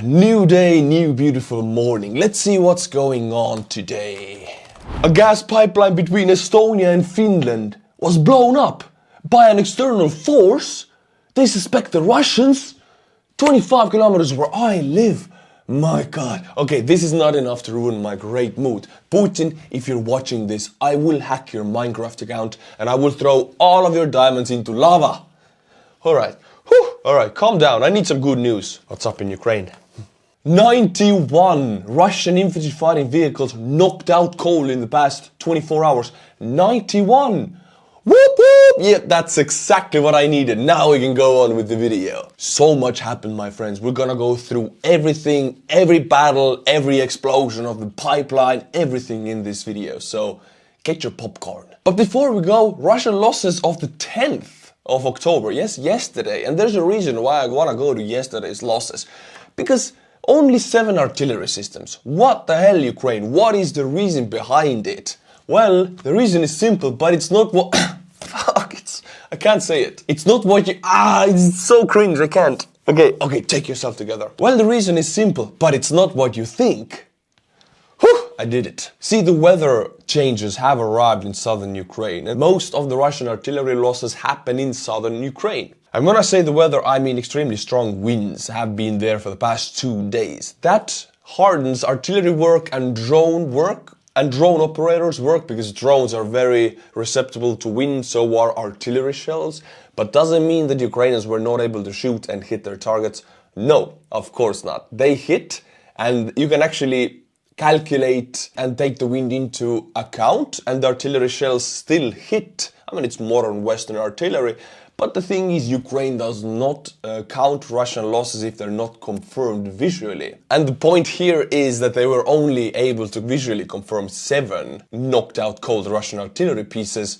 New day, new beautiful morning. Let's see what's going on today. A gas pipeline between Estonia and Finland was blown up by an external force. They suspect the Russians. 25 kilometers where I live. My God. Okay, this is not enough to ruin my great mood. Putin, if you're watching this, I will hack your Minecraft account and I will throw all of your diamonds into lava. Alright. Alright, calm down. I need some good news. What's up in Ukraine? 91 Russian infantry fighting vehicles knocked out cold in the past 24 hours. 91! Whoop whoop! Yep, that's exactly what I needed. Now we can go on with the video. So much happened, my friends. We're gonna go through everything, every battle, every explosion of the pipeline, everything in this video. So get your popcorn. But before we go, Russian losses of the 10th of October. Yes, yesterday. And there's a reason why I wanna go to yesterday's losses. Because only 7 artillery systems. What the hell, Ukraine? What is the reason behind it? Well, the reason is simple, but it's not what... Fuck, I can't say it. It's not what you... it's so cringe, I can't. Okay, take yourself together. Well, the reason is simple, but it's not what you think. Whew, I did it. See, the weather changes have arrived in southern Ukraine, and most of the Russian artillery losses happen in southern Ukraine. I'm gonna say the weather, I mean extremely strong winds have been there for the past 2 days. That hardens artillery work and drone operators work, because drones are very receptive to wind, so are artillery shells. But doesn't mean that Ukrainians were not able to shoot and hit their targets. No, of course not. They hit, and you can actually calculate and take the wind into account, and the artillery shells still hit. I mean, it's modern Western artillery. But the thing is, Ukraine does not count Russian losses if they're not confirmed visually. And the point here is that they were only able to visually confirm 7 knocked out cold Russian artillery pieces,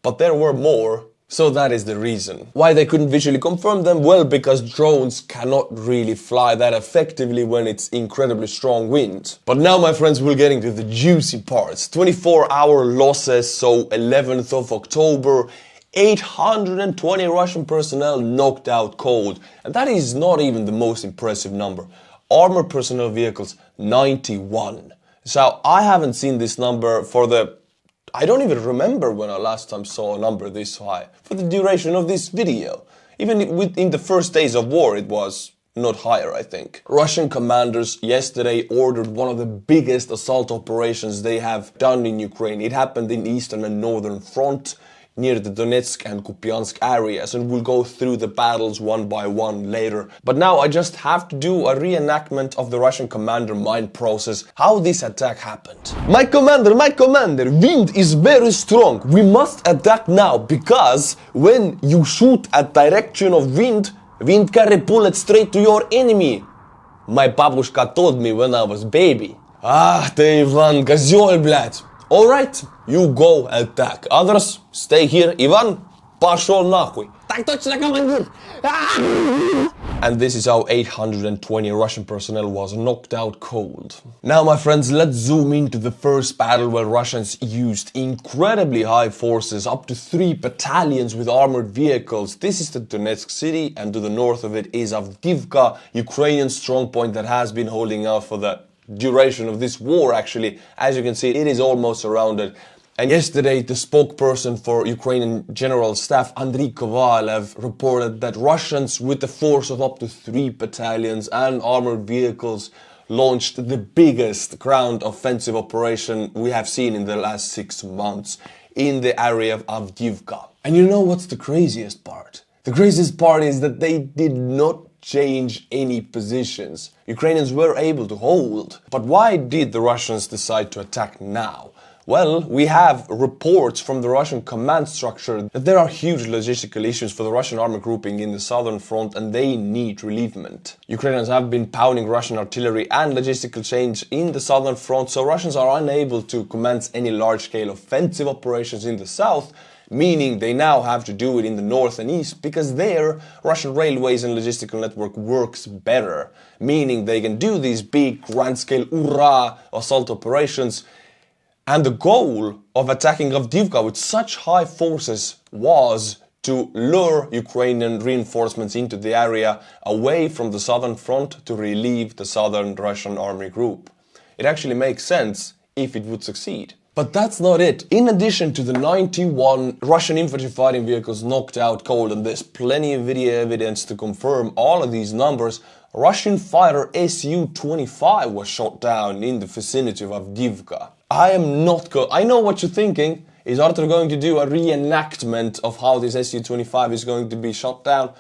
but there were more. So that is the reason. Why they couldn't visually confirm them? Well, because drones cannot really fly that effectively when it's incredibly strong wind. But now, my friends, we're getting to the juicy parts. 24-hour losses, so 11th of October, 820 Russian personnel knocked out cold. And that is not even the most impressive number. Armored personnel vehicles, 91. So I haven't seen this number for the... I don't even remember when I last time saw a number this high for the duration of this video. Even in the first days of war, it was not higher, I think. Russian commanders yesterday ordered one of the biggest assault operations they have done in Ukraine. It happened in eastern and northern front, near the Donetsk and Kupiansk areas, and we'll go through the battles one by one later. But now I just have to do a reenactment of the Russian commander mind process, how this attack happened. My commander, wind is very strong. We must attack now, because when you shoot at direction of wind carry bullets straight to your enemy. My babushka told me when I was baby. Ты Иван, козёл, блядь. Alright, you go attack. Others, stay here. Ivan, пошёл нахуй. Так точно, командир. And this is how 820 Russian personnel was knocked out cold. Now, my friends, let's zoom into the first battle where Russians used incredibly high forces, up to 3 battalions with armored vehicles. This is the Donetsk city, and to the north of it is Avdiivka, Ukrainian strongpoint that has been holding out for the duration of this war. Actually, as you can see, it is almost surrounded. And yesterday, the spokesperson for Ukrainian General Staff, Andriy Kovalev, reported that Russians with a force of up to 3 battalions and armored vehicles launched the biggest ground offensive operation we have seen in the last 6 months in the area of Avdiivka. And you know what's the craziest part? The craziest part is that they did not change any positions. Ukrainians were able to hold. But why did the Russians decide to attack now? Well, we have reports from the Russian command structure that there are huge logistical issues for the Russian army grouping in the southern front, and they need relievement. Ukrainians have been pounding Russian artillery and logistical change in the southern front, so Russians are unable to commence any large-scale offensive operations in the south, meaning they now have to do it in the north and east, because there Russian railways and logistical network works better, meaning they can do these big grand-scale Ura assault operations. And the goal of attacking Avdiivka with such high forces was to lure Ukrainian reinforcements into the area away from the southern front to relieve the southern Russian army group. It actually makes sense if it would succeed. But that's not it. In addition to the 91 Russian infantry fighting vehicles knocked out cold, and there's plenty of video evidence to confirm all of these numbers, Russian fighter Su-25 was shot down in the vicinity of Avdiivka. I know what you're thinking. Is Artur going to do a reenactment of how this Su-25 is going to be shot down?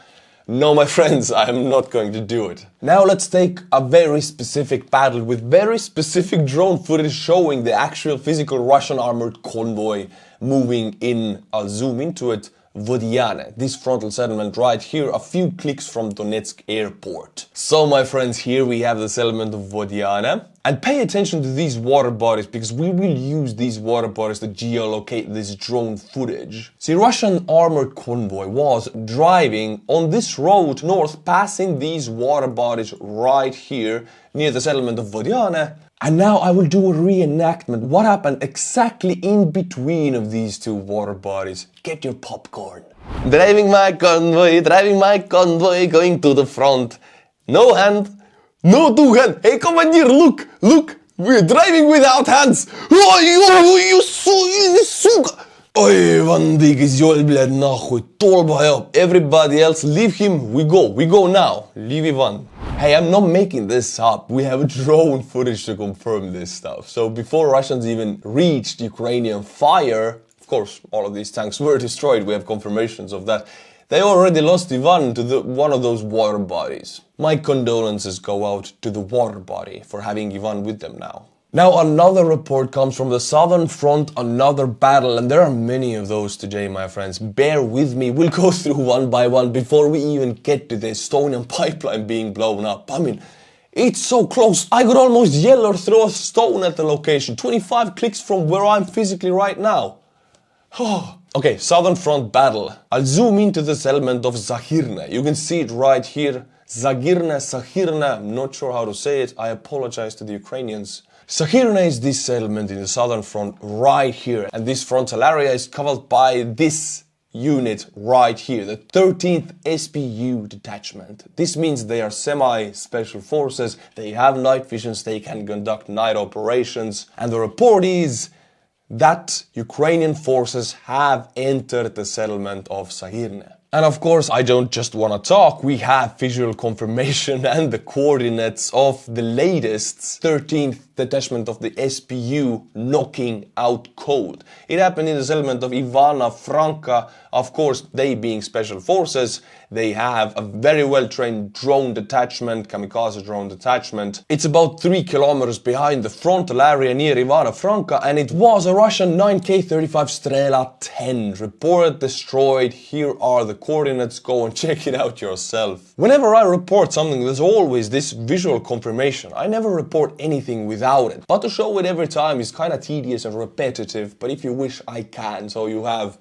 No, my friends, I am not going to do it. Now let's take a very specific battle with very specific drone footage showing the actual physical Russian armored convoy moving in. I'll zoom into it. Vodiane, this frontal settlement right here, a few clicks from Donetsk airport. So my friends, here we have the settlement of Vodiane. And pay attention to these water bodies, because we will use these water bodies to geolocate this drone footage. See, Russian armored convoy was driving on this road north, passing these water bodies right here near the settlement of Vodiane. And now I will do a reenactment. What happened exactly in between of these two water bodies? Get your popcorn. Driving my convoy, going to the front. No hand, no two hand. Hey, commander, look, we're driving without hands. You suka. Ой, Вандик, изёль, блядь, нахуй, толба up. Everybody else, leave him, we go now. Leave Ivan. Hey, I'm not making this up. We have drone footage to confirm this stuff. So before Russians even reached Ukrainian fire, of course, all of these tanks were destroyed. We have confirmations of that. They already lost Ivan to one of those water bodies. My condolences go out to the water body for having Ivan with them now. Now another report comes from the southern front, another battle, and there are many of those today, my friends. Bear with me, we'll go through one by one before we even get to the Estonian pipeline being blown up. I mean, it's so close, I could almost yell or throw a stone at the location. 25 clicks from where I'm physically right now. Okay, southern front battle. I'll zoom into the settlement of Zahirne. You can see it right here. Zahirne, I'm not sure how to say it. I apologize to the Ukrainians. Zahirne is this settlement in the southern front right here, and this frontal area is covered by this unit right here, the 13th SPU detachment. This means they are semi-special forces, they have night visions, they can conduct night operations, and the report is that Ukrainian forces have entered the settlement of Zahirne. And of course, I don't just want to talk, we have visual confirmation and the coordinates of the latest 13th detachment of the SPU knocking out cold. It happened in the settlement of Ivana Franka. Of course, they being special forces, they have a very well-trained drone detachment, kamikaze drone detachment. It's about 3 kilometers behind the frontal area near Ivana Franka, and it was a Russian 9K-35 Strela 10, reported destroyed. Here are the coordinates, go and check it out yourself. Whenever I report something, there's always this visual confirmation. I never report anything without it, but to show it every time is kind of tedious and repetitive, but if you wish I can, so you have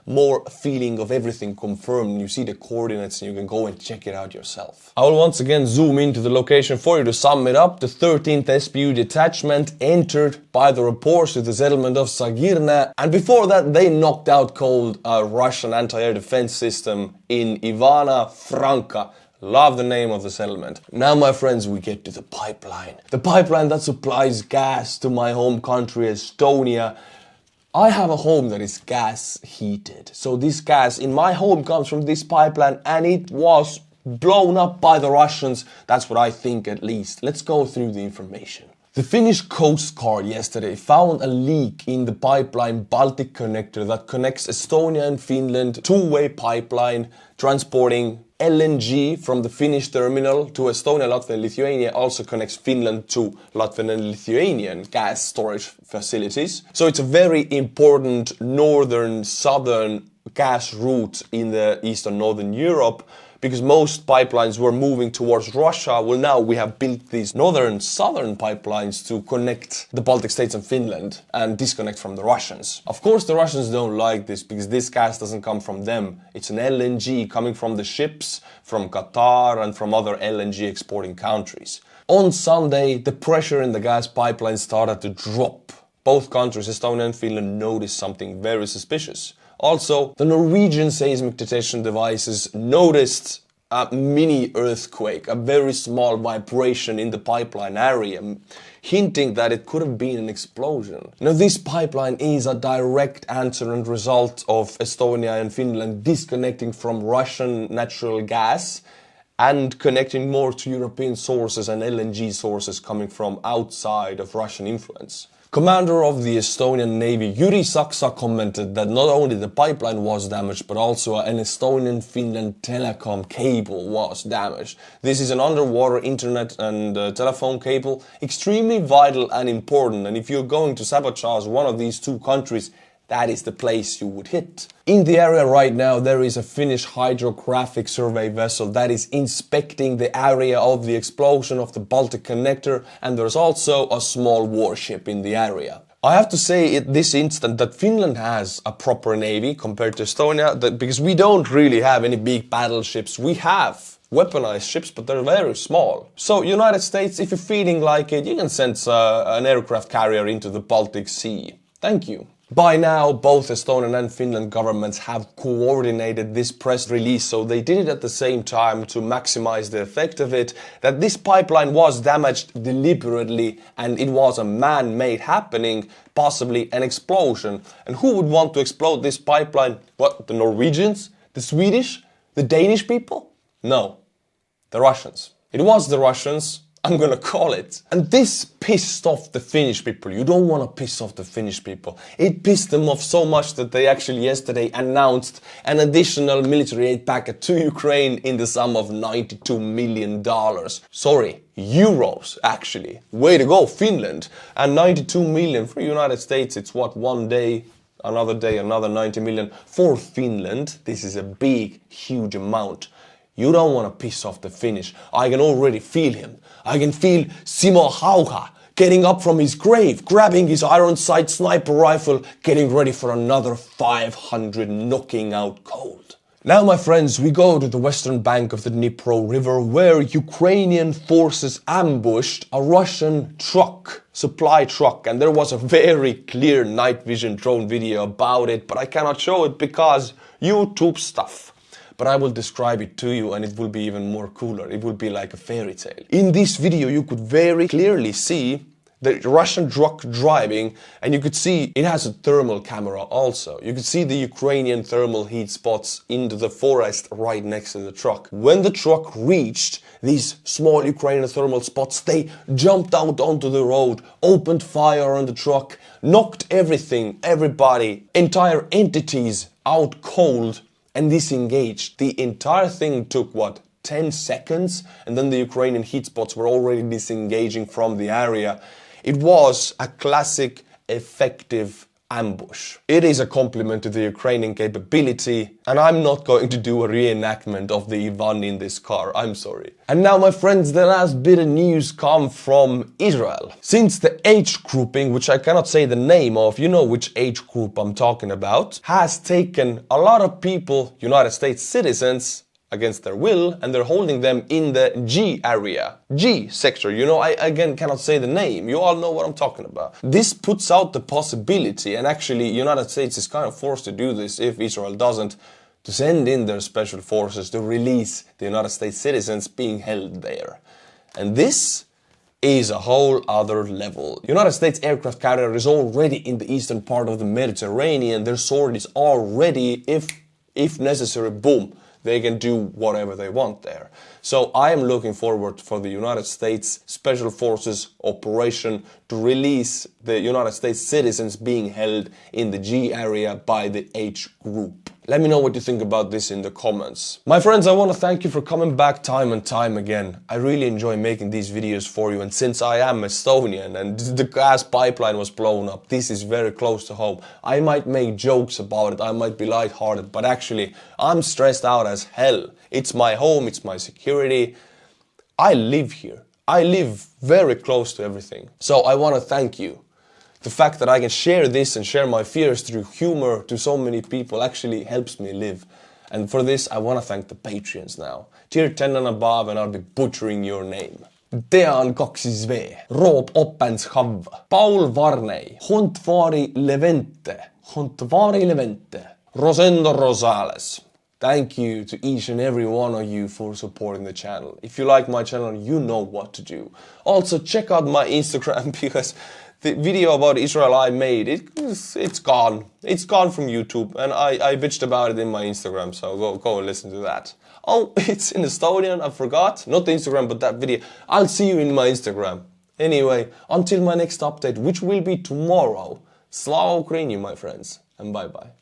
more feeling of everything confirmed, you see the coordinates and you can go and check it out yourself. I will once again zoom into the location for you to sum it up. The 13th SPU detachment entered by the reports to the settlement of Zahirne, and before that they knocked out cold a Russian anti-air defense system in Ivana Franka. Love the name of the settlement. Now, my friends, we get to the pipeline. The pipeline that supplies gas to my home country, Estonia. I have a home that is gas heated. So this gas in my home comes from this pipeline, and it was blown up by the Russians. That's what I think, at least. Let's go through the information. The Finnish Coast Guard yesterday found a leak in the pipeline Baltic connector that connects Estonia and Finland, two-way pipeline transporting LNG from the Finnish terminal to Estonia, Latvia and Lithuania, also connects Finland to Latvian and Lithuanian gas storage facilities. So it's a very important northern-southern gas route in the eastern northern Europe, because most pipelines were moving towards Russia. Well, now we have built these northern-southern pipelines to connect the Baltic states and Finland and disconnect from the Russians. Of course, the Russians don't like this because this gas doesn't come from them. It's an LNG coming from the ships, from Qatar and from other LNG exporting countries. On Sunday, the pressure in the gas pipeline started to drop. Both countries, Estonia and Finland, noticed something very suspicious. Also, the Norwegian seismic detection devices noticed a mini earthquake, a very small vibration in the pipeline area, hinting that it could have been an explosion. Now, this pipeline is a direct answer and result of Estonia and Finland disconnecting from Russian natural gas and connecting more to European sources and LNG sources coming from outside of Russian influence. Commander of the Estonian Navy, Jüri Saksa, commented that not only the pipeline was damaged, but also an Estonian-Finland Telecom cable was damaged. This is an underwater internet and telephone cable, extremely vital and important, and if you're going to sabotage one of these two countries, that is the place you would hit. In the area right now, there is a Finnish hydrographic survey vessel that is inspecting the area of the explosion of the Baltic connector, and there's also a small warship in the area. I have to say at this instant that Finland has a proper navy compared to Estonia, because we don't really have any big battleships. We have weaponized ships, but they're very small. So United States, if you're feeling like it, you can send an aircraft carrier into the Baltic Sea. Thank you. By now, both Estonian and Finland governments have coordinated this press release, so they did it at the same time to maximize the effect of it, that this pipeline was damaged deliberately and it was a man-made happening, possibly an explosion. And who would want to explode this pipeline? What, the Norwegians? The Swedish? The Danish people? No, the Russians. It was the Russians. I'm gonna call it. And this pissed off the Finnish people. You don't want to piss off the Finnish people. It pissed them off so much that they actually yesterday announced an additional military aid packet to Ukraine in the sum of $92 million. Sorry, euros actually. Way to go, Finland. And 92 million for the United States, it's what, one day, another 90 million. For Finland, this is a big, huge amount. You don't want to piss off the Finnish. I can already feel him. I can feel Simo Hauha getting up from his grave, grabbing his iron sight sniper rifle, getting ready for another 500 knocking out cold. Now, my friends, we go to the western bank of the Dnipro River, where Ukrainian forces ambushed a Russian truck, supply truck, and there was a very clear night vision drone video about it, but I cannot show it because YouTube stuff. But I will describe it to you and it will be even more cooler. It will be like a fairy tale. In this video, you could very clearly see the Russian truck driving, and you could see it has a thermal camera also. You could see the Ukrainian thermal heat spots into the forest right next to the truck. When the truck reached these small Ukrainian thermal spots, they jumped out onto the road, opened fire on the truck, knocked everything, everybody, entire entities out cold, and disengaged. The entire thing took, what, 10 seconds? And then the Ukrainian heat spots were already disengaging from the area. It was a classic, effective ambush. It is a compliment to the Ukrainian capability, and I'm not going to do a reenactment of the Ivan in this car, I'm sorry. And now, my friends, the last bit of news comes from Israel. Since the age grouping, which I cannot say the name of, you know which age group I'm talking about, has taken a lot of people, United States citizens, against their will, and they're holding them in the G area. G sector, you know, I again cannot say the name. You all know what I'm talking about. This puts out the possibility, and actually United States is kind of forced to do this if Israel doesn't, to send in their special forces to release the United States citizens being held there. And this is a whole other level. United States aircraft carrier is already in the eastern part of the Mediterranean. Their sword is already, if necessary, boom, they can do whatever they want there. So I am looking forward for the United States Special Forces operation to release the United States citizens being held in the G area by the H group. Let me know what you think about this in the comments. My friends, I want to thank you for coming back time and time again. I really enjoy making these videos for you, and since I am Estonian and the gas pipeline was blown up, this is very close to home. I might make jokes about it, I might be lighthearted, but actually I'm stressed out as hell. It's my home, it's my security. I live here. I live very close to everything. So I want to thank you. The fact that I can share this and share my fears through humor to so many people actually helps me live. And for this, I want to thank the Patreons now. Tier 10 and above, and I'll be butchering your name. Dean 2V, Rob Oppenshav, Paul Varney, Hontvari Levente, Rosendo Rosales. Thank you to each and every one of you for supporting the channel. If you like my channel, you know what to do. Also, check out my Instagram because the video about Israel I made, it's gone. It's gone from YouTube, and I bitched about it in my Instagram, so go and listen to that. Oh, it's in Estonian, I forgot. Not the Instagram, but that video. I'll see you in my Instagram. Anyway, until my next update, which will be tomorrow. Slava Ukraini, my friends, and bye-bye.